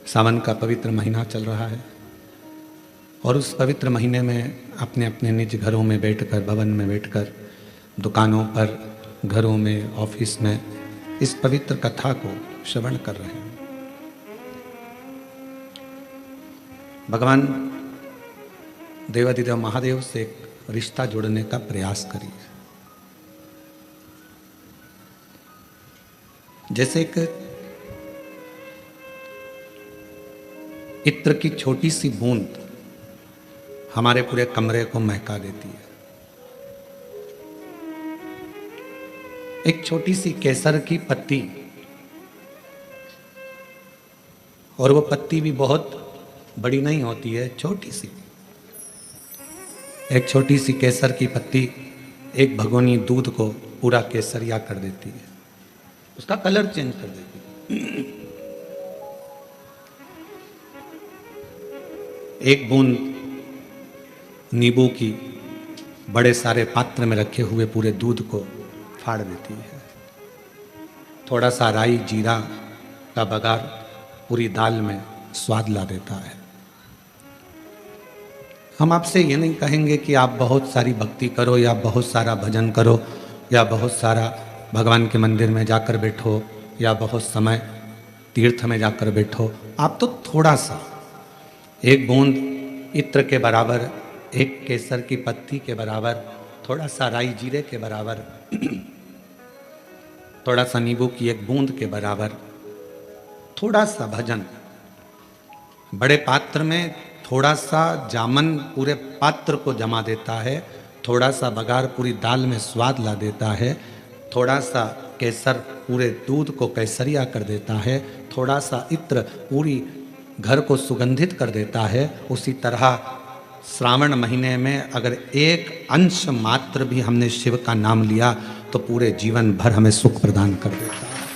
सावन का पवित्र महीना चल रहा है और उस पवित्र महीने में अपने अपने निज घरों में बैठकर, भवन में बैठकर, दुकानों पर, घरों में, ऑफिस में इस पवित्र कथा को श्रवण कर रहे हैं। भगवान देवाधिदेव महादेव से एक रिश्ता जोड़ने का प्रयास करिए। जैसे एक इत्र की छोटी सी बूंद हमारे पूरे कमरे को महका देती है। एक छोटी सी केसर की पत्ती, और वो पत्ती भी बहुत बड़ी नहीं होती है, छोटी सी। एक छोटी सी केसर की पत्ती एक भगोनी दूध को पूरा केसरिया कर देती है, उसका कलर चेंज कर देती है। एक बूंद नींबू की बड़े सारे पात्र में रखे हुए पूरे दूध को फाड़ देती है। थोड़ा सा राई जीरा का बघार पूरी दाल में स्वाद ला देता है। हम आपसे ये नहीं कहेंगे कि आप बहुत सारी भक्ति करो या बहुत सारा भजन करो या बहुत सारा भगवान के मंदिर में जाकर बैठो या बहुत समय तीर्थ में जाकर बैठो। आप तो थोड़ा सा, एक बूंद इत्र के बराबर, एक केसर की पत्ती के बराबर, थोड़ा सा राई जीरे के बराबर, थोड़ा सा नींबू की एक बूंद के बराबर, थोड़ा सा भजन, बड़े पात्र में थोड़ा सा जामन पूरे पात्र को जमा देता है, थोड़ा सा बघार पूरी दाल में स्वाद ला देता है, थोड़ा सा केसर पूरे दूध को केसरिया कर देता है, थोड़ा सा इत्र पूरी घर को सुगंधित कर देता है। उसी तरह श्रावण महीने में अगर एक अंश मात्र भी हमने शिव का नाम लिया तो पूरे जीवन भर हमें सुख प्रदान कर देता है।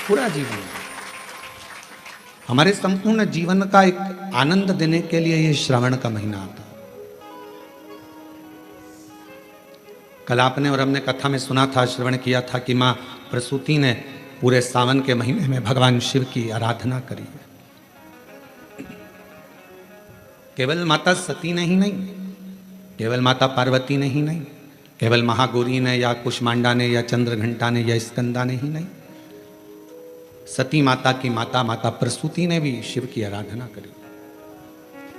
पूरा जीवन, हमारे संपूर्ण जीवन का एक आनंद देने के लिए ये श्रावण का महीना आता है। कल आपने और हमने कथा में सुना था, श्रवण किया था कि माँ प्रसूति ने पूरे सावन के महीने में भगवान शिव की आराधना करी है। केवल माता सती ने ही नहीं, केवल माता पार्वती ने ही नहीं, केवल महागौरी ने या कुष्मांडा ने या चंद्रघंटा ने या स्कंदा ने ही नहीं, सती माता की माता माता प्रसूति ने भी शिव की आराधना करी।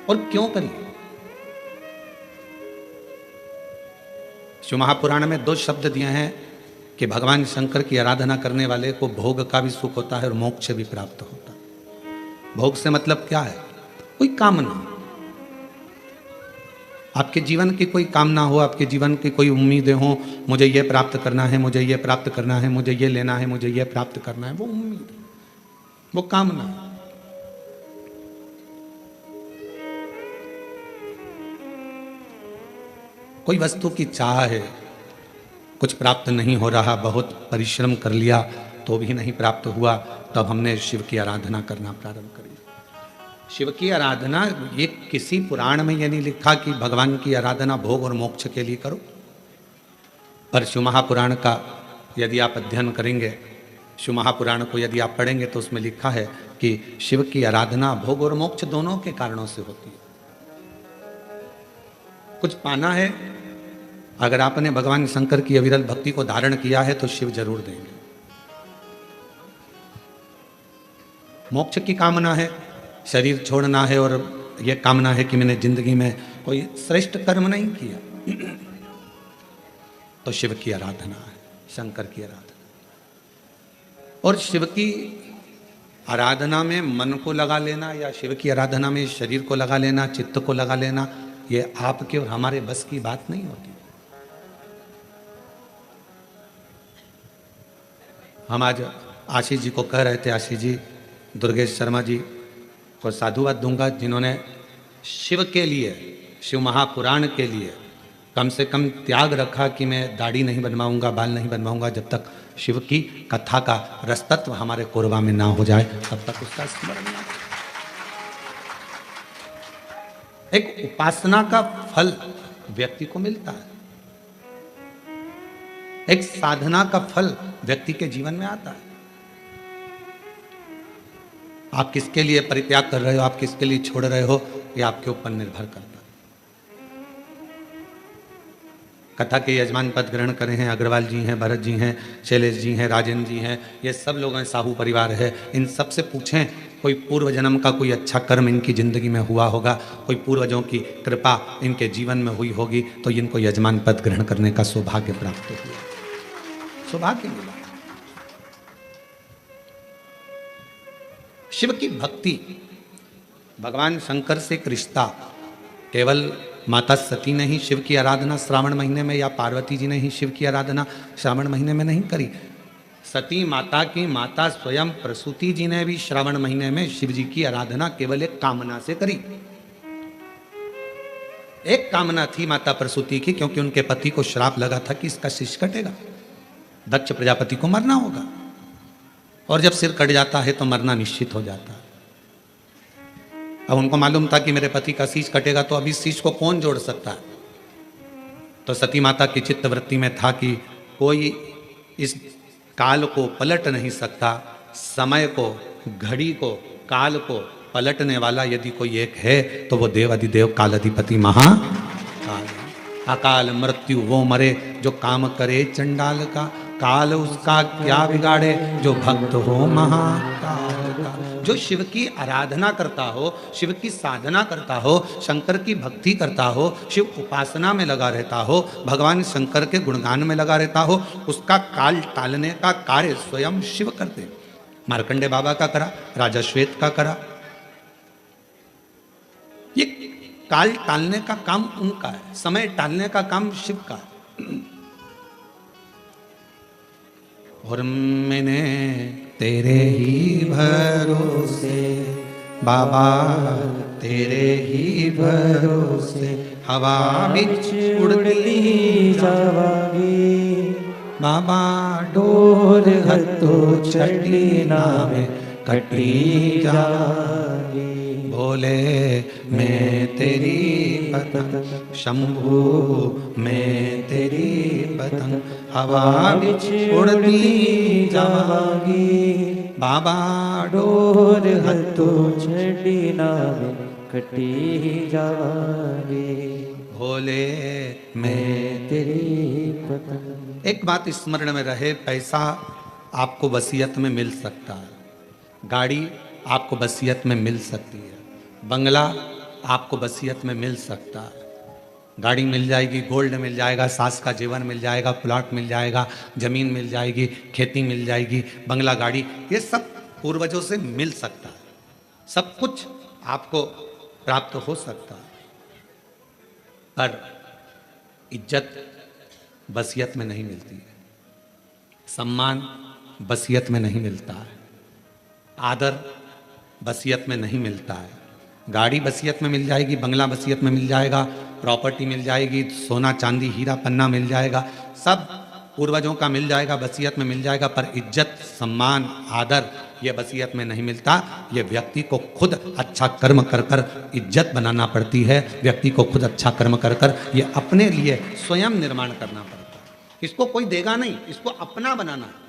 और क्यों करी? शिव महापुराण में 2 शब्द दिए हैं कि भगवान शंकर की आराधना करने वाले को भोग का भी सुख होता है और मोक्ष भी प्राप्त होता है। भोग से मतलब क्या है? कोई कामना, आपके जीवन की कोई कामना हो, आपके जीवन की कोई उम्मीदें हो, मुझे ये प्राप्त करना है, मुझे ये प्राप्त करना है, मुझे ये लेना है, मुझे ये प्राप्त करना है, वो उम्मीद है, वो कामना है। कोई वस्तु की चाह है, कुछ प्राप्त नहीं हो रहा, बहुत परिश्रम कर लिया तो भी नहीं प्राप्त हुआ, तब हमने शिव की आराधना करना प्रारंभ करी। शिव की आराधना, ये किसी पुराण में ये नहीं लिखा कि भगवान की आराधना भोग और मोक्ष के लिए करो, पर शिव महापुराण का यदि आप अध्ययन करेंगे, शिव महापुराण को यदि आप पढ़ेंगे तो उसमें लिखा है कि शिव की आराधना भोग और मोक्ष दोनों के कारणों से होती है। कुछ पाना है, अगर आपने भगवान शंकर की अविरल भक्ति को धारण किया है तो शिव जरूर देंगे। मोक्ष की कामना है, शरीर छोड़ना है और यह कामना है कि मैंने जिंदगी में कोई श्रेष्ठ कर्म नहीं किया, तो शिव की आराधना है, शंकर की आराधना। और शिव की आराधना में मन को लगा लेना या शिव की आराधना में शरीर को लगा लेना, चित्त को लगा लेना, ये आपके और हमारे बस की बात नहीं होती। हम आज आशीष जी को कह रहे थे, आशीष जी, दुर्गेश शर्मा जी को साधुवाद दूंगा जिन्होंने शिव के लिए, शिव महापुराण के लिए कम से कम त्याग रखा कि मैं दाढ़ी नहीं बनवाऊंगा, बाल नहीं बनवाऊंगा जब तक शिव की कथा का रसतत्व हमारे कोरबा में ना हो जाए, तब तक उसका स्मरण ना। एक उपासना का फल व्यक्ति को मिलता है, एक साधना का फल व्यक्ति के जीवन में आता है। आप किसके लिए परित्याग कर रहे हो, आप किसके लिए छोड़ रहे हो, ये आपके ऊपर निर्भर करता है। कथा के यजमान पद ग्रहण करे हैं अग्रवाल जी हैं, भरत जी हैं, शैलेश जी हैं, राजेंद्र जी हैं, ये सब लोग हैं, साहू परिवार है। इन सब से पूछें कोई पूर्व जन्म का कोई अच्छा कर्म इनकी जिंदगी में हुआ होगा, कोई पूर्वजों की कृपा इनके जीवन में हुई होगी, तो इनको यजमान पद ग्रहण करने का सौभाग्य प्राप्त हुआ, सौभाग्य मिला। शिव की भक्ति, भगवान शंकर से एक रिश्ता, केवल माता सती ने ही शिव की आराधना श्रावण महीने में या पार्वती जी ने ही शिव की आराधना श्रावण महीने में नहीं करी। सती माता की माता स्वयं प्रसूति जी ने भी श्रावण महीने में शिव जी की आराधना केवल एक कामना से करी। एक कामना थी माता प्रसूति की, क्योंकि उनके पति को श्राप लगा था कि इसका शीश कटेगा, दक्ष प्रजापति को मरना होगा, और जब सिर कट जाता है तो मरना निश्चित हो जाता है। अब उनको मालूम था कि मेरे पति का शीश कटेगा, तो अभी शीश को कौन जोड़ सकता है। तो सती माता की चित्तवृत्ति में था कि कोई इस काल को पलट नहीं सकता, समय को, घड़ी को, काल को पलटने वाला यदि कोई एक है तो वो देव अधिदेव काल अधिपति महाकाल। अकाल मृत्यु वो मरे जो काम करे चंडाल का, काल उसका क्या बिगाड़े जो भक्त हो महाकाल का। जो शिव की आराधना करता हो, शिव की साधना करता हो, शंकर की भक्ति करता हो, शिव उपासना में लगा रहता हो, भगवान शंकर के गुणगान में लगा रहता हो, उसका काल टालने का कार्य स्वयं शिव करते। मार्कंडे बाबा का करा, राजा श्वेत का करा, ये काल टालने का काम उनका है, समय टालने का काम शिव का है। और मैंने तेरे ही भरोसे बाबा, तेरे ही भरोसे हवा बिच उड़ती जावागी, बाबा डोर हतो छड़ी नावे कटी जागी। भोले मैं तेरी पतंग, शंभू मैं तेरी पतंग, हवा बिच उड़ती जावागी, बाबा डोर हतो छड़ी नावे कटी जावागी। भोले मैं तेरी पतंग। एक बात स्मरण में रहे, पैसा आपको वसीयत में मिल सकता है, गाड़ी आपको वसीयत में मिल सकती है, बंगला आपको वसीयत में मिल सकता है, गाड़ी मिल जाएगी, गोल्ड मिल जाएगा, सास का जीवन मिल जाएगा, प्लॉट मिल जाएगा, जमीन मिल जाएगी, खेती मिल जाएगी, बंगला गाड़ी, ये सब पूर्वजों से मिल सकता है, सब कुछ आपको प्राप्त हो सकता है, पर इज्जत वसीयत में नहीं मिलती है, सम्मान वसीयत में नहीं मिलता है, आदर वसीयत में नहीं मिलता है। गाड़ी वसीयत में मिल जाएगी, बंगला वसीयत में मिल जाएगा, प्रॉपर्टी मिल जाएगी, सोना चांदी हीरा पन्ना मिल जाएगा, सब पूर्वजों का मिल जाएगा, वसीयत में मिल जाएगा, पर इज्जत सम्मान आदर ये वसीयत में नहीं मिलता। ये व्यक्ति को खुद अच्छा कर्म कर कर इज्जत बनाना पड़ती है, व्यक्ति को खुद अच्छा कर्म कर कर ये अपने लिए स्वयं निर्माण करना पड़ता है। इसको कोई देगा नहीं, इसको अपना बनाना है।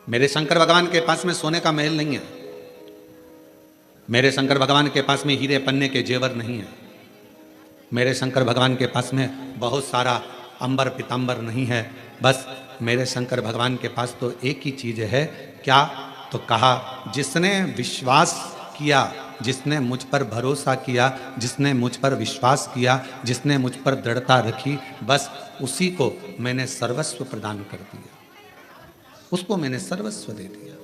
मेरे शंकर भगवान के पास में सोने का महल नहीं है, मेरे शंकर भगवान के पास में हीरे पन्ने के जेवर नहीं है, मेरे शंकर भगवान के पास में बहुत सारा अंबर पीतांबर नहीं है, बस मेरे शंकर भगवान के पास तो एक ही चीज़ है, क्या? तो कहा जिसने विश्वास किया, जिसने मुझ पर भरोसा किया, जिसने मुझ पर विश्वास किया, जिसने मुझ पर दृढ़ता रखी, बस उसी को मैंने सर्वस्व प्रदान कर दिया, उसको मैंने सर्वस्व दे दिया।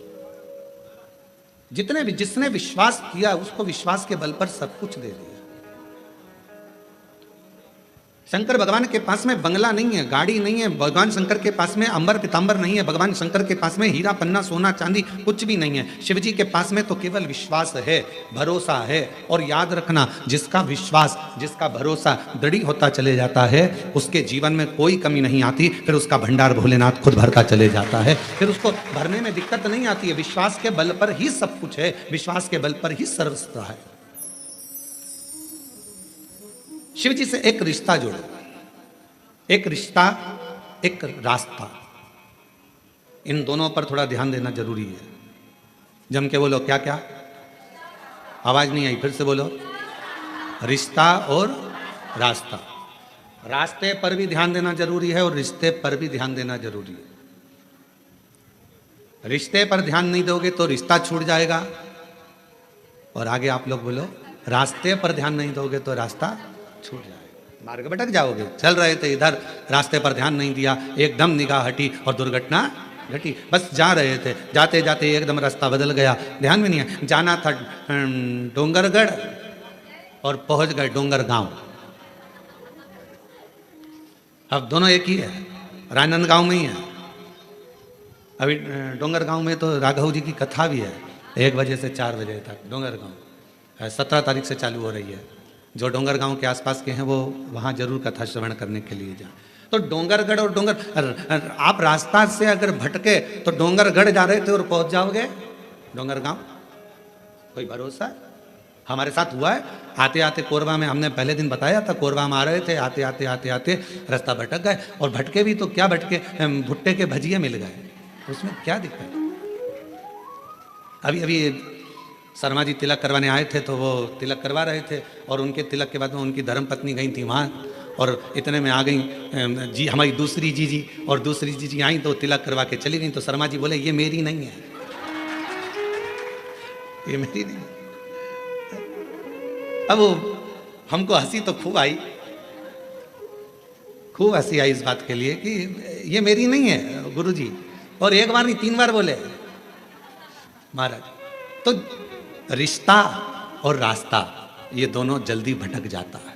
जिसने विश्वास किया उसको विश्वास के बल पर सब कुछ दे दिया। शंकर भगवान के पास में बंगला नहीं है, गाड़ी नहीं है, भगवान शंकर के पास में अंबर पीतांबर नहीं है, भगवान शंकर के पास में हीरा पन्ना सोना चांदी कुछ भी नहीं है। शिव जी के पास में तो केवल विश्वास है, भरोसा है। और याद रखना, जिसका विश्वास, जिसका भरोसा दृढ़ होता चले जाता है, उसके जीवन में कोई कमी नहीं आती, फिर उसका भंडार भोलेनाथ खुद भरता चले जाता है, फिर उसको भरने में दिक्कत नहीं आती है। विश्वास के बल पर ही सब कुछ है, विश्वास के बल पर ही सर्वस्व है। शिव जी से एक रिश्ता जोड़ो, एक रिश्ता, एक रास्ता। इन दोनों पर थोड़ा ध्यान देना जरूरी है। जम के बोलो, क्या क्या? आवाज नहीं आई, फिर से बोलो। रिश्ता और रास्ता। रास्ते पर भी ध्यान देना जरूरी है और रिश्ते पर भी ध्यान देना जरूरी है। रिश्ते पर ध्यान नहीं दोगे तो रिश्ता छूट जाएगा, और आगे आप लोग बोलो, रास्ते पर ध्यान नहीं दोगे तो रास्ता छूट जाएगा, मार्ग भटक जाओगे। चल रहे थे इधर, रास्ते पर ध्यान नहीं दिया, एकदम निगाह हटी और दुर्घटना घटी। बस जा रहे थे, जाते जाते एकदम रास्ता बदल गया, ध्यान में नहीं है। जाना था डोंगरगढ़ और पहुंच गए डोंगर गांव। अब दोनों एक ही है, राजनांदगांव में ही है। अभी डोंगर गांव में तो राघव जी की कथा भी है, 1 बजे से 4 बजे तक डोंगर गांव। 17 तारीख से चालू हो रही है। जो डोंगर गांव के आसपास के हैं वो वहाँ जरूर कथा श्रवण करने के लिए जाएं। तो डोंगरगढ़ और डोंगर, आप रास्ता से अगर भटके तो डोंगरगढ़ जा रहे थे और पहुंच जाओगे डोंगर गांव, कोई भरोसा है? हमारे साथ हुआ है। आते आते कोरबा में, हमने पहले दिन बताया था, कोरबा में आ रहे थे, आते आते आते आते रास्ता भटक गए। और भटके भी तो क्या भटके, भुट्टे के भजिए मिल गए, उसमें क्या दिक्कत? अभी अभी शर्मा जी तिलक करवाने आए थे, तो वो तिलक करवा रहे थे और उनके तिलक के बाद में उनकी धर्मपत्नी गई थी वहाँ, और इतने में आ गई जी हमारी दूसरी जीजी, और दूसरी जीजी आई तो तिलक करवा के चली गई। तो शर्मा जी बोले, ये मेरी नहीं है, ये मेरी नहीं है। अब हमको हंसी तो खूब आई, खूब हंसी आई इस बात के लिए कि ये मेरी नहीं है गुरुजी। और 1 बार नहीं 3 बार बोले महाराज। तो रिश्ता और रास्ता ये दोनों जल्दी भटक जाता है,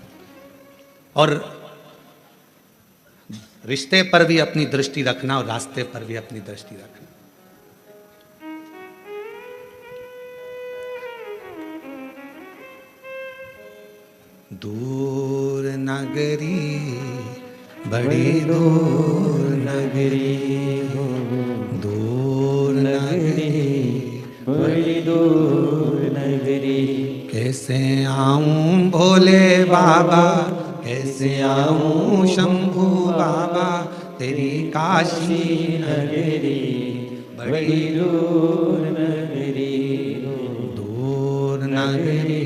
और रिश्ते पर भी अपनी दृष्टि रखना और रास्ते पर भी अपनी दृष्टि रखना। दूर नगरी, बड़ी दूर नगरी, दूर नगरी, बड़ी दूर नगरी। कैसे आऊं भोले बाबा, कैसे आऊं शंभू बाबा, तेरी काशी नगरी, बड़ी दूर नगरी, दूर नगरी,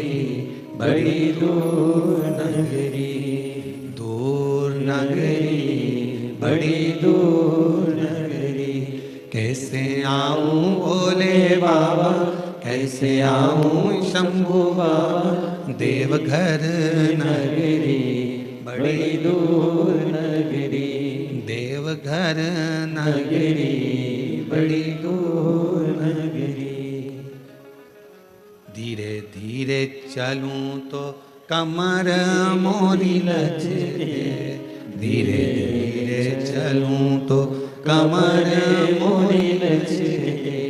बड़ी दूर नगरी, दूर नगरी, बड़ी दूर नगरी। कैसे आऊं भोले बाबा, कैसे आऊं शंभू बाबा, देवघर नगरी, बड़ी दूर नगरी, देवघर नगरी, बड़ी दूर नगरी। धीरे धीरे चलूं तो कमर मोरी लचके, धीरे धीरे चलूं तो कमर मोरी लचके,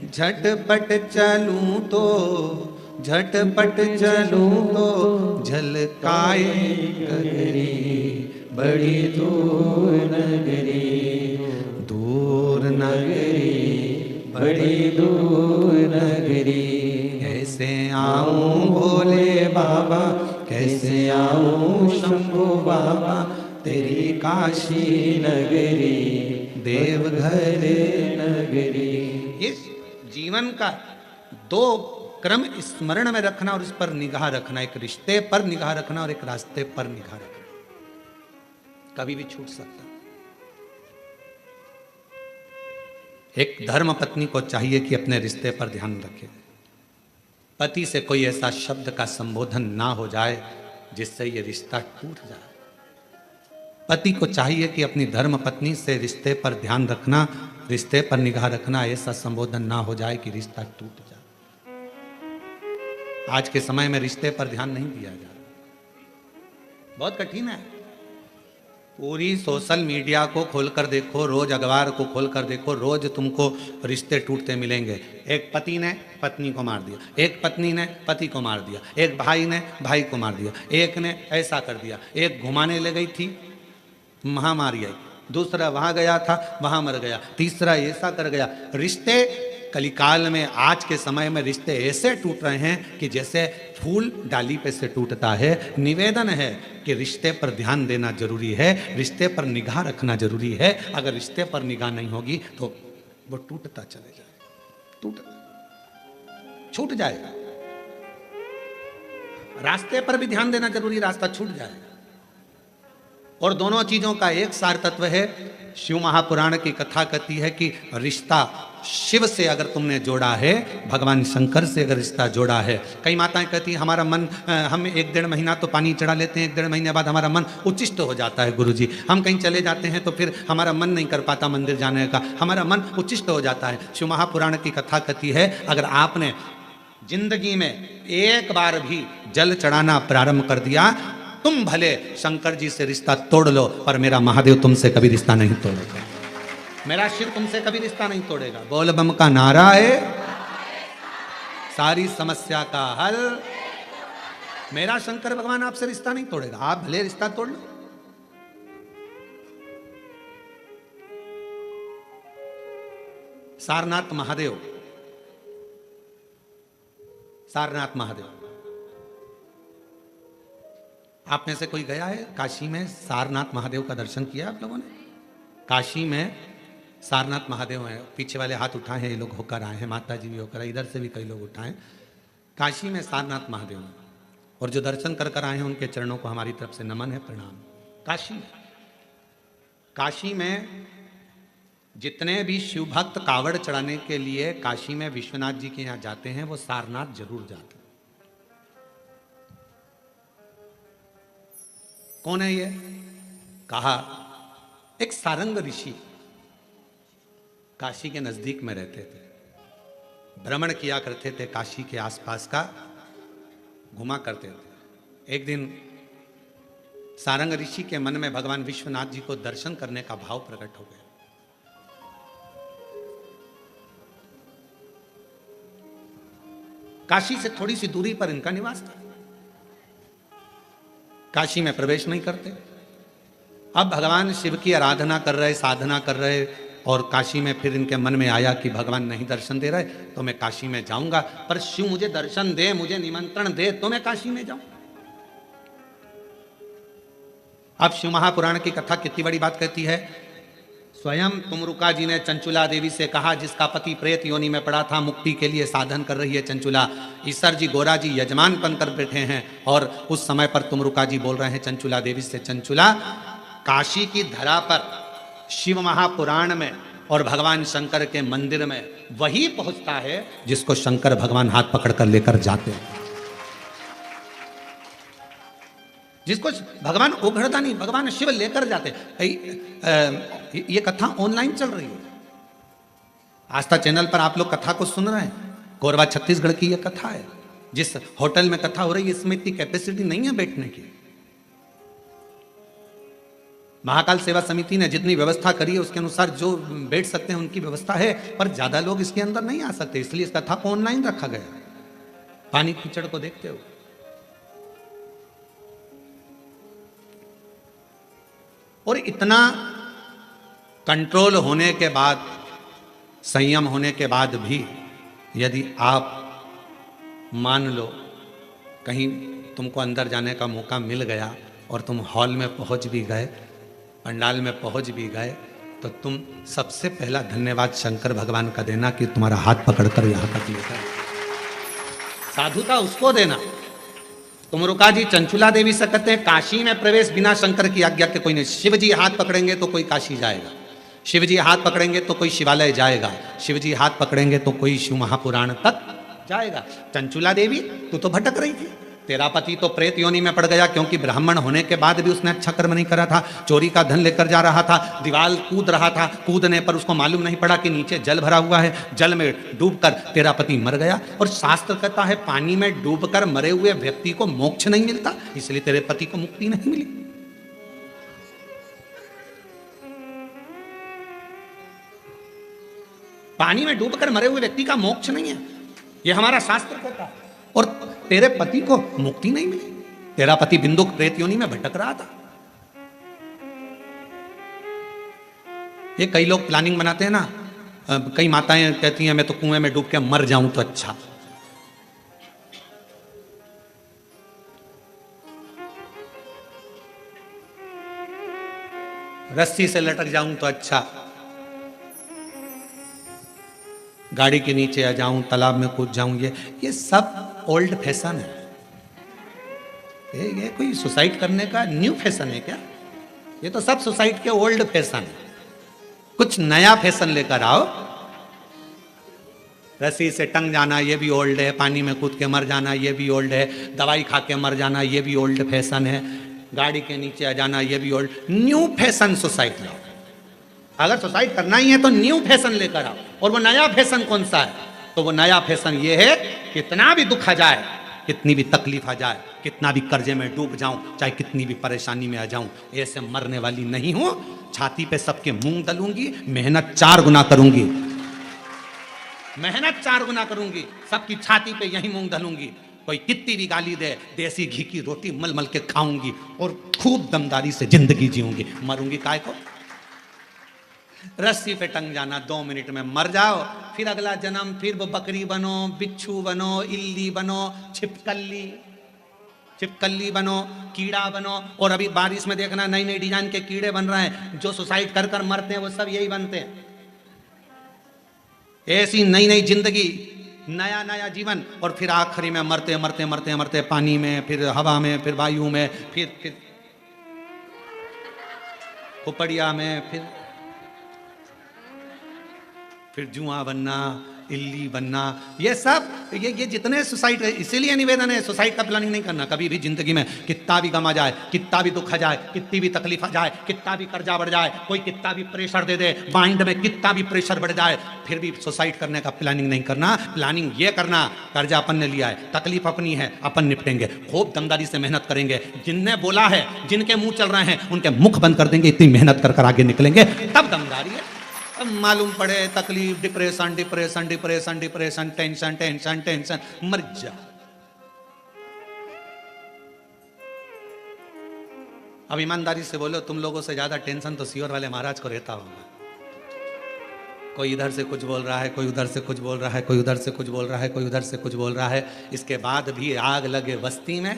झटपट चलूं तो, झटपट चलूं तो झलकाए गगरी, बड़ी दूर नगरी, दूर नगरी, बड़ी दूर नगरी। कैसे आऊं भोले बाबा, कैसे आऊं शंभू बाबा, तेरी काशी नगरी, देवघर नगरी। इस जीवन का 2 क्रम स्मरण में रखना और इस पर निगाह रखना, एक रिश्ते पर निगाह रखना और एक रास्ते पर निगाह रखना, कभी भी छूट सकता। एक धर्म पत्नी को चाहिए कि अपने रिश्ते पर ध्यान रखे, पति से कोई ऐसा शब्द का संबोधन ना हो जाए जिससे ये रिश्ता टूट जाए। पति को चाहिए कि अपनी धर्म पत्नी से रिश्ते पर ध्यान रखना, रिश्ते पर निगाह रखना, ऐसा संबोधन ना हो जाए कि रिश्ता टूट जाए। आज के समय में रिश्ते पर ध्यान नहीं दिया जा रहा, बहुत कठिन है। पूरी सोशल मीडिया को खोलकर देखो, रोज अखबार को खोलकर देखो, रोज तुमको रिश्ते टूटते मिलेंगे। एक पति ने पत्नी को मार दिया, एक पत्नी ने पति को मार दिया, एक भाई ने भाई को मार दिया, एक ने ऐसा कर दिया, एक घुमाने ले गई थी महामारी आई, दूसरा वहां गया था वहां मर गया, तीसरा ऐसा कर गया। रिश्ते कलिकाल में, आज के समय में रिश्ते ऐसे टूट रहे हैं कि जैसे फूल डाली पे से टूटता है। निवेदन है कि रिश्ते पर ध्यान देना जरूरी है, रिश्ते पर निगाह रखना जरूरी है। अगर रिश्ते पर निगाह नहीं होगी तो वो टूटता चले जाएगा, छूट जाएगा। रास्ते पर भी ध्यान देना जरूरी, रास्ता छूट जाएगा। और दोनों चीजों का एक सार तत्व है। शिव महापुराण की कथा कहती है कि रिश्ता शिव से अगर तुमने जोड़ा है, भगवान शंकर से अगर रिश्ता जोड़ा है। कई माताएं कहती हैं हमारा मन, हम 1-1.5 महीना तो पानी चढ़ा लेते हैं, 1-1.5 महीने बाद हमारा मन उच्चिष्ट हो जाता है गुरुजी। हम कहीं चले जाते हैं तो फिर हमारा मन नहीं कर पाता मंदिर जाने का, हमारा मन उच्चिष्ट हो जाता है। शिव महापुराण की कथा कहती है अगर आपने जिंदगी में एक बार भी जल चढ़ाना प्रारंभ कर दिया, तुम भले शंकर जी से रिश्ता तोड़ लो, पर मेरा महादेव तुमसे कभी रिश्ता नहीं तोड़ेगा, मेरा शिव तुमसे कभी रिश्ता नहीं तोड़ेगा। बोल बम का नारा है सारी समस्या का हल, मेरा शंकर भगवान आपसे रिश्ता नहीं तोड़ेगा, आप भले रिश्ता तोड़ लो। सारनाथ महादेव, सारनाथ महादेव, आप में से कोई गया है काशी में? सारनाथ महादेव का दर्शन किया आप लोगों ने? काशी में सारनाथ महादेव हैं, पीछे वाले हाथ उठाए हैं, ये लोग होकर आए हैं, माता जी भी होकर, इधर से भी कई लोग उठाए। काशी में सारनाथ महादेव हैं, और जो दर्शन कर कर आए हैं उनके चरणों को हमारी तरफ से नमन है, प्रणाम। काशी में जितने भी शिव भक्त कावड़ चढ़ाने के लिए काशी में विश्वनाथ जी के यहाँ जाते हैं, वो सारनाथ जरूर जाते हैं। कौन है ये? कहा एक सारंग ऋषि काशी के नजदीक में रहते थे, भ्रमण किया करते थे, काशी के आसपास का घुमा करते थे। एक दिन सारंग ऋषि के मन में भगवान विश्वनाथ जी को दर्शन करने का भाव प्रकट हो गया। काशी से थोड़ी सी दूरी पर इनका निवास था, काशी में प्रवेश नहीं करते। अब भगवान शिव की आराधना कर रहे, साधना कर रहे, और काशी में फिर इनके मन में आया कि भगवान नहीं दर्शन दे रहे तो मैं काशी में जाऊंगा, पर शिव मुझे दर्शन दे, मुझे निमंत्रण दे तो मैं काशी में जाऊं। अब शिव महापुराण की कथा कितनी बड़ी बात कहती है। स्वयं तुमरुका जी ने चंचुला देवी से कहा, जिसका पति प्रेत योनि में पड़ा था, मुक्ति के लिए साधन कर रही है चंचुला, ईसर जी गोरा जी यजमान बनकर बैठे हैं, और उस समय पर तुमरुका जी बोल रहे हैं चंचुला देवी से, चंचुला काशी की धरा पर शिव महापुराण में और भगवान शंकर के मंदिर में वही पहुंचता है जिसको शंकर भगवान हाथ पकड़कर लेकर जाते हैं, जिसको भगवान उघड़ता नहीं, भगवान शिव लेकर जाते। ये कथा ऑनलाइन चल रही है, आस्था चैनल पर आप लोग कथा को सुन रहे हैं। कोरबा छत्तीसगढ़ की यह कथा है। जिस होटल में कथा हो रही है इसमें इतनी कैपेसिटी नहीं है बैठने की। महाकाल सेवा समिति ने जितनी व्यवस्था करी है उसके अनुसार जो बैठ सकते हैं उनकी व्यवस्था है, पर ज्यादा लोग इसके अंदर नहीं आ सकते, इसलिए इस कथा को ऑनलाइन रखा गया, पानी कीचड़ को देखते हो। और इतना कंट्रोल होने के बाद, संयम होने के बाद भी यदि आप मान लो कहीं तुमको अंदर जाने का मौका मिल गया और तुम हॉल में पहुंच भी गए, पंडाल में पहुंच भी गए, तो तुम सबसे पहला धन्यवाद शंकर भगवान का देना कि तुम्हारा हाथ पकड़कर यहां तक लेकर, साधुता उसको देना। तुमरुका जी चंचुला देवी से कहते हैं काशी में प्रवेश बिना शंकर की आज्ञा के कोई नहीं। शिव जी हाथ पकड़ेंगे तो कोई काशी जाएगा, शिव जी हाथ पकड़ेंगे तो कोई शिवालय जाएगा, शिव जी हाथ पकड़ेंगे तो कोई शिव महापुराण तक जाएगा। चंचुला देवी तू तो भटक रही थी, तेरा पति तो प्रेत योनि में पड़ गया, क्योंकि ब्राह्मण होने के बाद भी उसने अच्छा कर्म नहीं करा था, चोरी का धन लेकर जा रहा था, दीवार कूद रहा था, कूदने पर उसको मालूम नहीं पड़ा कि नीचे जल भरा हुआ है, जल में डूबकर तेरा पति मर गया। और शास्त्र कहता है पानी में डूबकर मरे हुए व्यक्ति को मोक्ष नहीं मिलता, इसलिए तेरे पति को मुक्ति नहीं मिली। पानी में डूबकर मरे हुए व्यक्ति का मोक्ष नहीं है, यह हमारा शास्त्र कहता है। और तेरे पति को मुक्ति नहीं मिली, तेरा पति बिंदुक प्रेत योनि में भटक रहा था। ये कई लोग प्लानिंग बनाते हैं ना, कई माताएं कहती हैं मैं तो कुएं में डूब के मर जाऊं तो अच्छा, रस्सी से लटक जाऊं तो अच्छा, गाड़ी के नीचे आ जाऊं, तालाब में कूद जाऊं, ये सब ओल्ड फैशन है। ये कोई सुसाइड करने का न्यू फैशन है क्या? ये तो सब सुसाइड के ओल्ड फैशन है। कुछ नया फैशन लेकर आओ। रस्सी से टंग जाना ये भी ओल्ड है, पानी में कूद के मर जाना ये भी ओल्ड है, दवाई खा के मर जाना ये भी ओल्ड फैशन है, गाड़ी के नीचे आ जाना ये भी ओल्ड। न्यू फैशन सुसाइड लाओ। अगर सुसाइड करना ही है तो न्यू फैशन लेकर आओ। और वो नया फैशन कौन सा है? तो वो नया फैशन ये है, कितना भी दुख आ जाए, कितनी भी तकलीफ आ जाए, कितना भी कर्जे में डूब जाऊं, चाहे कितनी भी परेशानी में आ जाऊं, ऐसे मरने वाली नहीं हूं। छाती पे सबके मूंग दलूंगी, मेहनत 4 गुना करूंगी, मेहनत 4 गुना करूंगी, सबकी छाती पे यही मूंग दलूंगी। कोई कितनी भी गाली दे, देसी घी की रोटी मल मल के खाऊंगी और खूब दमदारी से जिंदगी जीऊंगी। मरूंगी काय को? रस्सी पे टंग जाना, 2 मिनट में मर जाओ, फिर अगला जन्म, फिर वो बकरी बनो, बिच्छू बनो, इल्ली बनो, छिपकली बनो, कीड़ा बनो। और अभी बारिश में देखना नई नई डिजाइन के कीड़े बन रहे हैं। जो सुसाइड कर कर मरते हैं वो सब यही बनते हैं। ऐसी नई नई जिंदगी, नया नया जीवन, और फिर आखिरी में मरते मरते मरते मरते पानी में, फिर हवा में, फिर वायु में, फिर खोपड़िया में, फिर जुआ बनना, इल्ली बनना। ये सब ये जितने सुसाइड, इसीलिए निवेदन है सुसाइड का प्लानिंग नहीं करना कभी भी जिंदगी में। कितना भी गम आ जाए, कितना भी दुख आ जाए, कितनी भी तकलीफ आ जाए, कितना भी कर्जा बढ़ जाए, कोई कितना भी प्रेशर दे दे, माइंड में कितना भी प्रेशर बढ़ जाए, फिर भी सुसाइड करने का प्लानिंग नहीं करना। प्लानिंग ये करना, कर्जा अपन ने लिया है, तकलीफ अपनी है, अपन निपटेंगे, खूब दमदारी से मेहनत करेंगे। जिनने बोला है, जिनके मुंह चल रहे हैं, उनके मुख बंद कर देंगे, इतनी मेहनत कर आगे निकलेंगे, तब दमदारी है। मालूम पड़े तकलीफ, depression depression depression depression, tension tension tension, मर जा। अब ईमानदारी से बोलो, तुम लोगों से ज्यादा टेंशन तो सीहोर वाले महाराज को रहता होगा। कोई इधर से कुछ बोल रहा है, कोई उधर से कुछ बोल रहा है, कोई उधर से कुछ बोल रहा है, कोई उधर से कुछ बोल रहा है। इसके बाद भी आग लगे बस्ती में,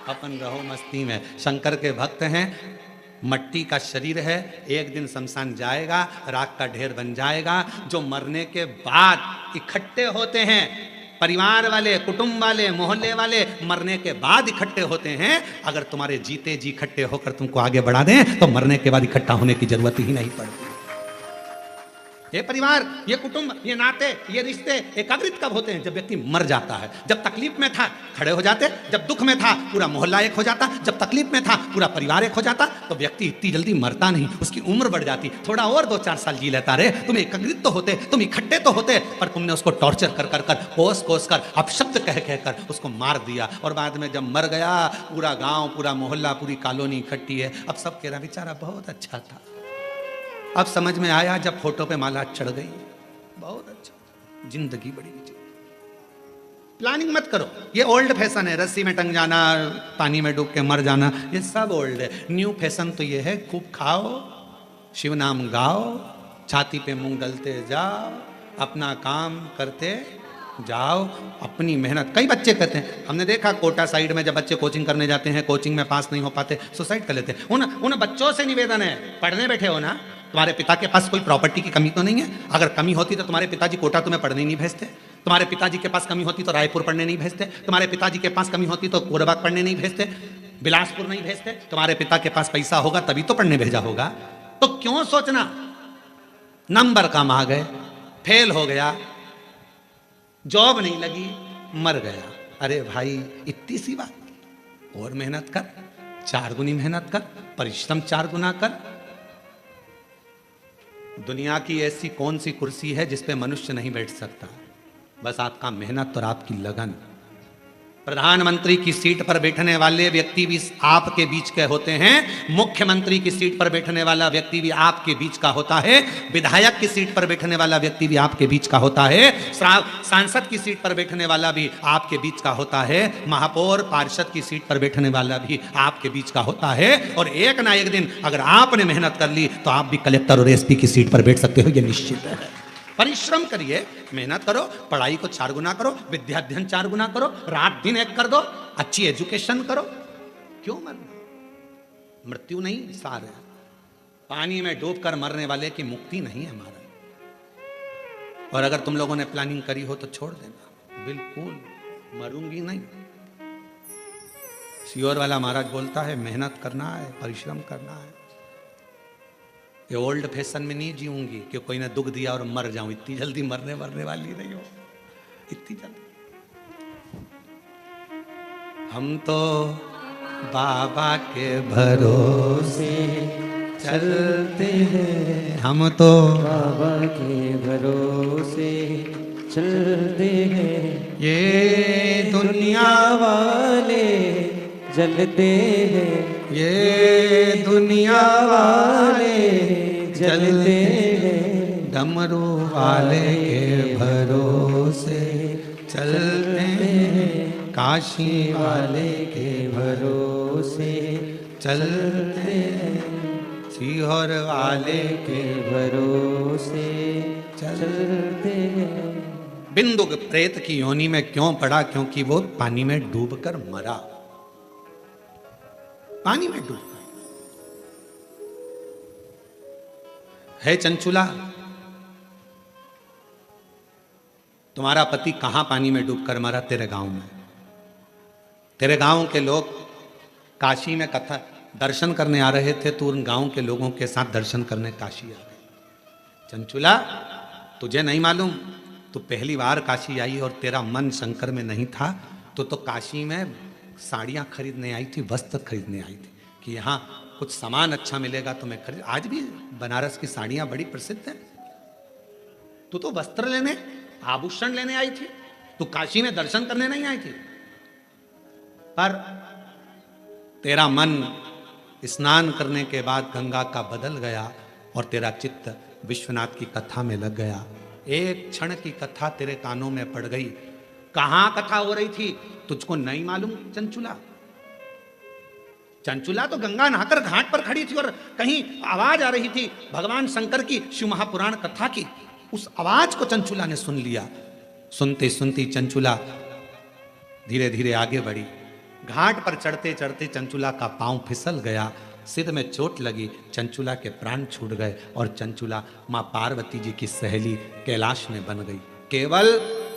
अपन रहो मस्ती में। शंकर के भक्त हैं, मट्टी का शरीर है, एक दिन शमशान जाएगा, राख का ढेर बन जाएगा। जो मरने के बाद इकट्ठे होते हैं, परिवार वाले, कुटुंब वाले, मोहल्ले वाले, मरने के बाद इकट्ठे होते हैं। अगर तुम्हारे जीते जी इकट्ठे होकर तुमको आगे बढ़ा दें तो मरने के बाद इकट्ठा होने की जरूरत ही नहीं पड़ती। ये परिवार, ये कुटुंब, ये नाते, ये रिश्ते एकाग्रित कब होते हैं? जब व्यक्ति मर जाता है। जब तकलीफ में था खड़े हो जाते, जब दुख में था पूरा मोहल्ला एक हो जाता, जब तकलीफ में था पूरा परिवार एक हो जाता। तो व्यक्ति इतनी जल्दी मरता नहीं, उसकी उम्र बढ़ जाती, थोड़ा और 2-4 साल जी लेता। रे तुम एकाग्रित तो होते, तुम इकट्ठे तो होते, पर तुमने उसको टॉर्चर कर कर कर, कोस कोस कर, अपशब्द कह कह कर उसको मार दिया। और बाद में जब मर गया, पूरा गाँव, पूरा मोहल्ला, पूरी कॉलोनी इकट्ठी है। अब सब कह रहा बेचारा बहुत अच्छा था। अब समझ में आया जब फोटो पे माला चढ़ गई, बहुत अच्छा, जिंदगी बड़ी अच्छी। प्लानिंग मत करो, ये ओल्ड फैशन है। रस्सी में टंग जाना, पानी में डूब के मर जाना, ये सब ओल्ड है। न्यू फैशन तो ये है, खूब खाओ, शिव नाम गाओ, छाती पे मूंग डलते जाओ, अपना काम करते जाओ, अपनी मेहनत। कई बच्चे कहते हैं, हमने देखा कोटा साइड में जब बच्चे कोचिंग करने जाते हैं, कोचिंग में पास नहीं हो पाते, सुसाइड कर लेते हैं। उन बच्चों से निवेदन है, पढ़ने बैठे हो ना, तुम्हारे पिता के पास कोई प्रॉपर्टी की कमी तो नहीं है? अगर कमी होती तो तुम्हारे पिताजी कोटा तुम्हें पढ़ने नहीं भेजते। तुम्हारे पिताजी के पास कमी होती तो रायपुर पढ़ने नहीं भेजते। तुम्हारे पिताजी के पास कमी होती तो कोरबाग पढ़ने नहीं भेजते, बिलासपुर नहीं भेजते। तुम्हारे पिता के पास पैसा होगा तभी तो पढ़ने भेजा होगा। तो क्यों सोचना नंबर कम आ गए, फेल हो गया, जॉब नहीं लगी, मर गया। अरे भाई इतनी सी बात, और मेहनत कर, 4 गुनी मेहनत कर, परिश्रम 4 गुना कर। दुनिया की ऐसी कौन सी कुर्सी है जिस पे मनुष्य नहीं बैठ सकता? बस आपका मेहनत और आपकी लगन। प्रधानमंत्री की सीट पर बैठने वाले व्यक्ति भी आपके बीच के होते हैं, मुख्यमंत्री की सीट पर बैठने वाला व्यक्ति भी आपके बीच का होता है, विधायक की सीट पर बैठने वाला व्यक्ति भी आपके बीच का होता है, सांसद की सीट पर बैठने वाला भी आपके बीच का होता है, महापौर पार्षद की सीट पर बैठने वाला भी आपके बीच का होता है। और एक ना एक दिन अगर आपने मेहनत कर ली तो आप भी कलेक्टर और एसपी की सीट पर बैठ सकते हो, यह निश्चित है। परिश्रम करिए, मेहनत करो, पढ़ाई को 4 गुना करो, विद्याध्ययन 4 गुना करो, रात दिन एक कर दो, अच्छी एजुकेशन करो। क्यों मरना? मृत्यु नहीं सार है। पानी में डूबकर मरने वाले की मुक्ति नहीं है हमारा। और अगर तुम लोगों ने प्लानिंग करी हो तो छोड़ देना, बिल्कुल मरूंगी नहीं। सियोर वाला महाराज बोलता है मेहनत करना है, परिश्रम करना है। ये ओल्ड फैशन में नहीं जीऊंगी कि कोई ने दुख दिया और मर जाऊं, इतनी जल्दी मरने वाली नहीं हो, इतनी जल्दी। हम तो बाबा के भरोसे चलते हैं, हम तो बाबा के भरोसे चलते हैं। ये दुनिया वाले जलते हैं, ये दुनिया वाले जलते हैं। डमरू वाले के भरोसे चलते हैं, काशी वाले के भरोसे चलते हैं, सीहोर वाले के भरोसे चलते हैं। बिंदु प्रेत की योनि में क्यों पड़ा? क्योंकि वो पानी में डूबकर मरा, पानी में डूब है। चंचुला, तुम्हारा पति कहां पानी में डूबकर मरा? तेरे गांव में। तेरे गांव के लोग काशी में कथा दर्शन करने आ रहे थे, तो उन गांव के लोगों के साथ दर्शन करने काशी आ गए। चंचुला, तुझे नहीं मालूम, तू पहली बार काशी आई और तेरा मन शंकर में नहीं था, तो काशी में साड़ियाँ खरीदने आई थी, वस्त्र खरीदने आई थी कि यहाँ कुछ सामान अच्छा मिलेगा तो मैं खरीद। आज भी बनारस की साड़ियाँ बड़ी प्रसिद्ध हैं। तू तो वस्त्र लेने, आभूषण लेने आई थी, तू काशी में दर्शन करने नहीं आई थी। पर तेरा मन स्नान करने के बाद गंगा का बदल गया और तेरा चित्त विश्वनाथ की कथा में लग गया। एक क्षण की कथा तेरे कानों में पड़ गई। कहां कथा हो रही थी तुझको नहीं मालूम? चंचुला, चंचुला तो गंगा नहाकर घाट पर खड़ी थी और कहीं आवाज आ रही थी भगवान शंकर की शिव महापुराण कथा की। उस आवाज को चंचुला ने सुन लिया। सुनते सुनती चंचुला धीरे धीरे आगे बढ़ी। घाट पर चढ़ते चढ़ते चंचुला का पांव फिसल गया, सिर में चोट लगी, चंचुला के प्राण छूट गए और चंचुला मां पार्वती जी की सहेली कैलाश में बन गई। केवल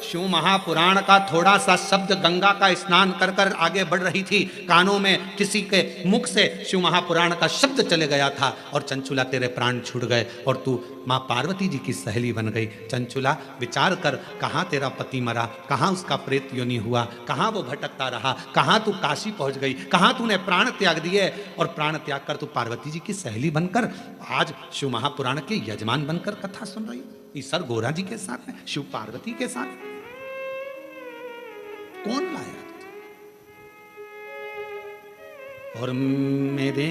शिव महापुराण का थोड़ा सा शब्द गंगा का स्नान कर कर आगे बढ़ रही थी, कानों में किसी के मुख से शिव महापुराण का शब्द चले गया था और चंचुला तेरे प्राण छूट गए और तू मां पार्वती जी की सहेली बन गई। चंचुला, विचार कर, कहाँ तेरा पति मरा, कहाँ उसका प्रेत योनि हुआ, कहाँ वो भटकता रहा, कहाँ तू काशी पहुंच गई, कहाँ तूने प्राण त्याग दिए और प्राण त्याग कर तू पार्वती जी की सहेली बनकर आज शिव महापुराण के यजमान बनकर कथा सुन रही। ईश्वर गोरा जी के साथ में, शिव पार्वती के साथ कौन लाया? और मेरे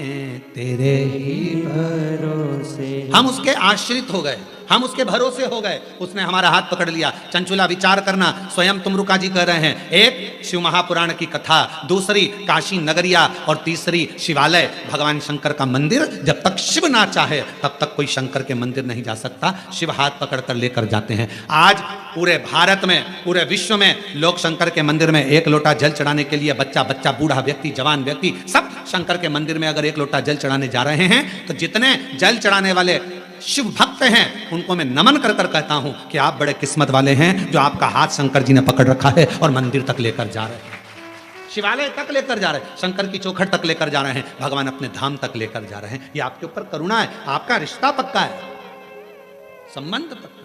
तेरे ही भरोसे हम उसके आश्रित हो गए, हम उसके भरोसे हो गए। उसने हमारा हाथ पकड़ लिया। चंचुला, विचार करना, स्वयं तुमरुका जी कह रहे हैं, एक शिव महापुराण की कथा, दूसरी काशी नगरिया और तीसरी शिवालय, भगवान शंकर का मंदिर। जब तक शिव ना चाहे तब तक कोई शंकर के मंदिर नहीं जा सकता। शिव हाथ पकड़ कर लेकर जाते हैं। आज पूरे भारत में, पूरे विश्व में लोग शंकर के मंदिर में एक लोटा जल चढ़ाने के लिए, बच्चा, बूढ़ा व्यक्ति, जवान व्यक्ति, सब शंकर के मंदिर में अगर एक लोटा जल चढ़ाने जा रहे हैं, तो जितने जल चढ़ाने वाले शिव भक्त हैं उनको मैं नमन कर कर कहता हूं कि आप बड़े किस्मत वाले हैं जो आपका हाथ शंकर जी ने पकड़ रखा है और मंदिर तक लेकर जा रहे हैं, शिवालय तक लेकर जा रहे हैं, शंकर की चौखट तक लेकर जा रहे हैं, भगवान अपने धाम तक लेकर जा रहे हैं। ये आपके ऊपर करुणा है, आपका रिश्ता पक्का है, संबंध पक्का है।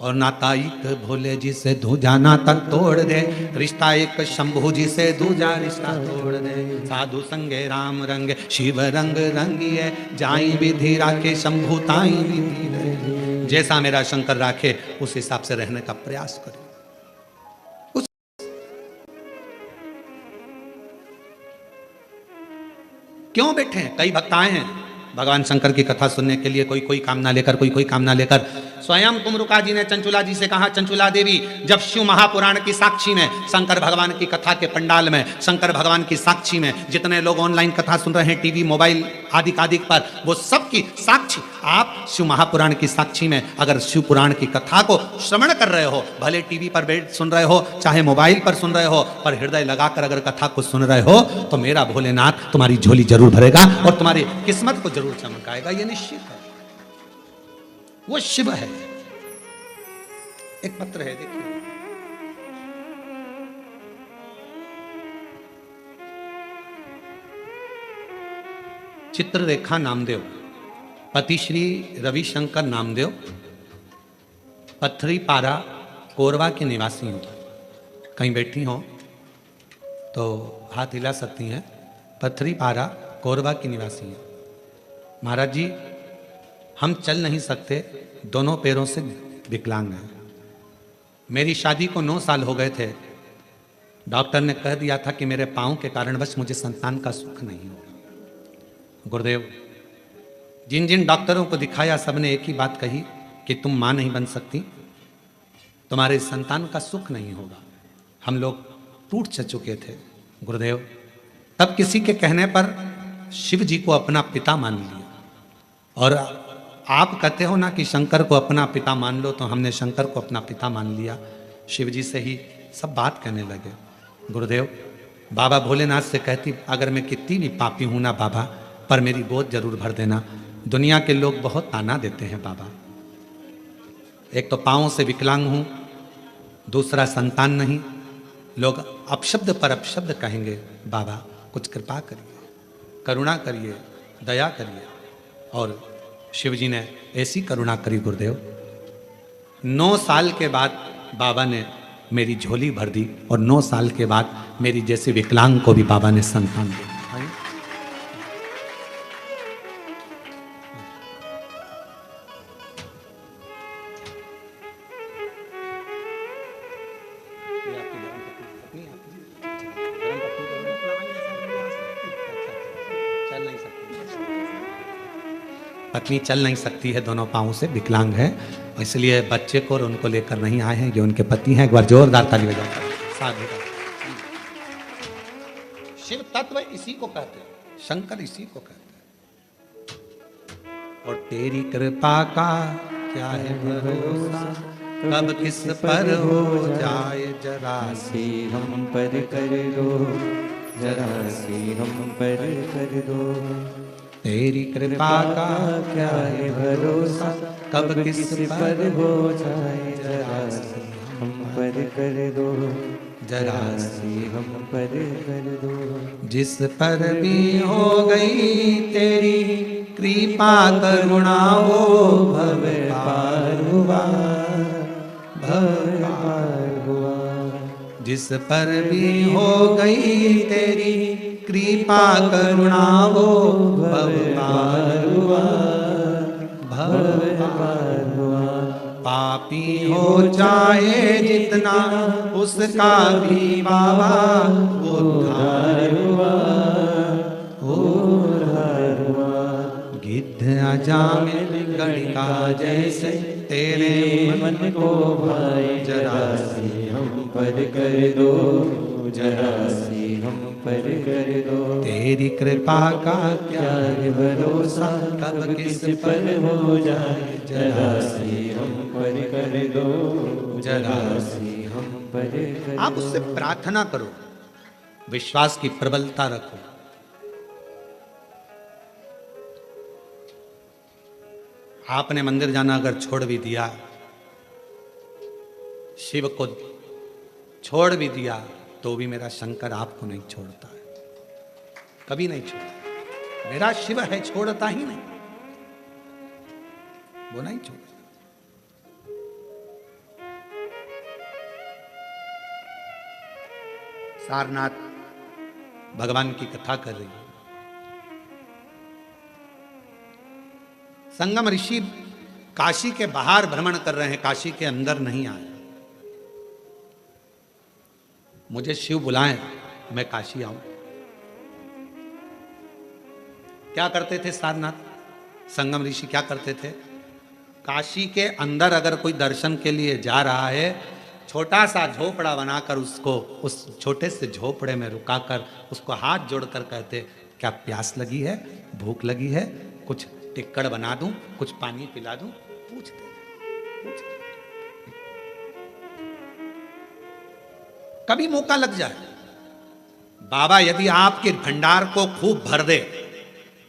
और नाता एक भोले जी से दूजा नाता तोड़ दे, रिश्ता एक शंभू जी से दूजा रिश्ता तोड़ दे। साधु संगे राम रंग शिव रंग रंगिए, जाई विधि राखे शंभू ताई विधि रंगिए। जैसा मेरा शंकर राखे उस हिसाब से रहने का प्रयास करें। क्यों बैठे हैं? कई भक्त आए हैं भगवान शंकर की कथा सुनने के लिए, कोई कोई कामना लेकर, कोई कामना लेकर। स्वयं तुमरुका जी ने चंचुला जी से कहा, चंचुला देवी, जब शिव महापुराण की साक्षी में, शंकर भगवान की कथा के पंडाल में, शंकर भगवान की साक्षी में जितने लोग ऑनलाइन कथा सुन रहे हैं, टीवी मोबाइल आदि पर, वो सबकी साक्षी आप शिव महापुराण की साक्षी में अगर शिव पुराण की कथा को श्रवण कर रहे हो, भले टीवी पर बैठ सुन रहे हो, चाहे मोबाइल पर सुन रहे हो, पर हृदय लगाकर अगर कथा को सुन रहे हो, तो मेरा भोलेनाथ तुम्हारी झोली जरूर भरेगा और तुम्हारी किस्मत को जरूर चमकाएगा। ये निश्चित है। वो शिव है, एक पत्र है, देखिए। चित्ररेखा नामदेव, पति श्री रविशंकर नामदेव, पथरी पारा कोरवा के निवासी हूँ। कहीं बैठी हो तो हाथ हिला सकती हैं। पथरी पारा कोरवा की निवासी हैं। महाराज जी, हम चल नहीं सकते, दोनों पैरों से विकलांग हैं। मेरी शादी को 9 साल हो गए थे। डॉक्टर ने कह दिया था कि मेरे पाँव के कारणवश मुझे संतान का सुख नहीं होगा। गुरुदेव, जिन जिन डॉक्टरों को दिखाया सबने एक ही बात कही कि तुम माँ नहीं बन सकती, तुम्हारे संतान का सुख नहीं होगा। हम लोग टूट चुके थे। गुरुदेव, तब किसी के कहने पर शिव जी को अपना पिता मान लिया। और आप कहते हो ना कि शंकर को अपना पिता मान लो, तो हमने शंकर को अपना पिता मान लिया। शिव जी से ही सब बात कहने लगे। गुरुदेव, बाबा भोलेनाथ से कहती, अगर मैं कितनी भी पापी हूं ना बाबा, पर मेरी गोद जरूर भर देना। दुनिया के लोग बहुत ताना देते हैं बाबा। एक तो पाँवों से विकलांग हूं, दूसरा संतान नहीं। लोग अपशब्द पर अपशब्द कहेंगे। बाबा कुछ कृपा करिए, करुणा करिए, दया करिए। और शिव जी ने ऐसी करुणा करी गुरुदेव, 9 साल के बाद बाबा ने मेरी झोली भर दी। और 9 साल के बाद मेरी जैसे विकलांग को भी बाबा ने संतान दी। पत्नी चल नहीं सकती है, दोनों पाँवों से विकलांग है, इसलिए बच्चे को और उनको लेकर नहीं आए हैं। ये उनके पति हैं। एक बार जोरदार ताली बजाकर साधु। शिव तत्व इसी को कहते हैं, शंकर इसी को कहते हैं। और तेरी कृपा का क्या है भरोसा, कब किस पर हो जाए जरा सी हम पर कर दो, जरा सी हम पर कर दो। तेरी कृपा का क्या है भरोसा, कब किस पर हो जाए जरा सी हम पर कर दो, जरा सी हम पर कर दो। जिस पर भी हो गई तेरी कृपा करुणा, वो भव पार हुआ, भव पार हुआ। जिस पर भी हो गई तेरी कृपा करुणा, वो भव पार हुआ, भव पार हुआ। पापी हो चाहे जितना उसका भी बाबा उद्धार हुआ, उद्धार हुआ। गिद्ध अजामिल गणिका जैसे तेरे मन को भाई, जरा सी हम पर कर दो, जरा सी हम पर कर दो। तेरी कृपा का क्या है भरोसा, कब किस पर हो जाए जरा सी हम पर कर दो, जरा सी हम पर कर दो। आप उससे प्रार्थना करो, विश्वास की प्रबलता रखो। आपने मंदिर जाना अगर छोड़ भी दिया, शिव को छोड़ भी दिया, तो भी मेरा शंकर आपको नहीं छोड़ता है, कभी नहीं छोड़ता। मेरा शिव है, छोड़ता ही नहीं, वो नहीं छोड़ता। सारनाथ भगवान की कथा कर रही है। संगम ऋषि काशी के बाहर भ्रमण कर रहे हैं, काशी के अंदर नहीं आए। मुझे शिव बुलाएं, मैं काशी आऊं। क्या करते थे सारनाथ संगम ऋषि, क्या करते थे? काशी के अंदर अगर कोई दर्शन के लिए जा रहा है, छोटा सा झोपड़ा बनाकर उसको उस छोटे से झोपड़े में रुकाकर उसको हाथ जोड़कर कहते, क्या प्यास लगी है, भूख लगी है, कुछ टिक्कड़ बना दूं, कुछ पानी पिला दूं? पूछते। कभी मौका लग जाए, बाबा यदि आपके भंडार को खूब भर दे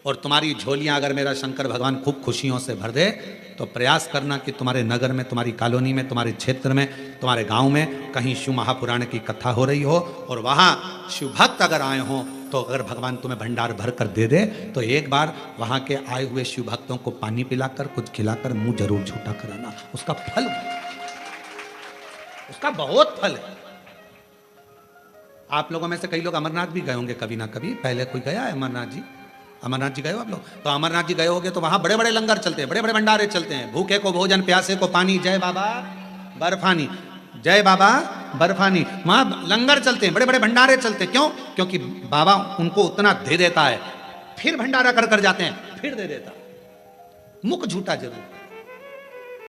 और तुम्हारी झोलियां अगर मेरा शंकर भगवान खूब खुशियों से भर दे, तो प्रयास करना कि तुम्हारे नगर में, तुम्हारी कॉलोनी में, तुम्हारे क्षेत्र में, तुम्हारे गांव में कहीं शिव महापुराण की कथा हो रही हो और वहां शिव भक्त अगर आए हों, तो अगर भगवान तुम्हें भंडार भर कर दे दे, तो एक बार वहां के आए हुए शिव भक्तों को पानी पिलाकर, कुछ खिलाकर मुंह जरूर झूठा कराना। उसका फल, उसका बहुत फल है। आप लोगों में से कई लोग अमरनाथ भी गए होंगे कभी ना कभी, पहले कोई गया है अमरनाथ जी? अमरनाथ जी गए हो आप लोग? तो अमरनाथ जी गए होगे तो वहां बड़े बड़े लंगर चलते हैं, बड़े बड़े भंडारे चलते हैं। भूखे को भोजन, प्यासे को पानी, जय बाबा बर्फानी, जय बाबा बर्फानी। वहां लंगर चलते हैं, बड़े बड़े भंडारे चलते हैं। क्यों? क्योंकि बाबा उनको उतना दे देता है, फिर भंडारा कर कर जाते हैं, फिर दे देता, मुख झूठा जरूर।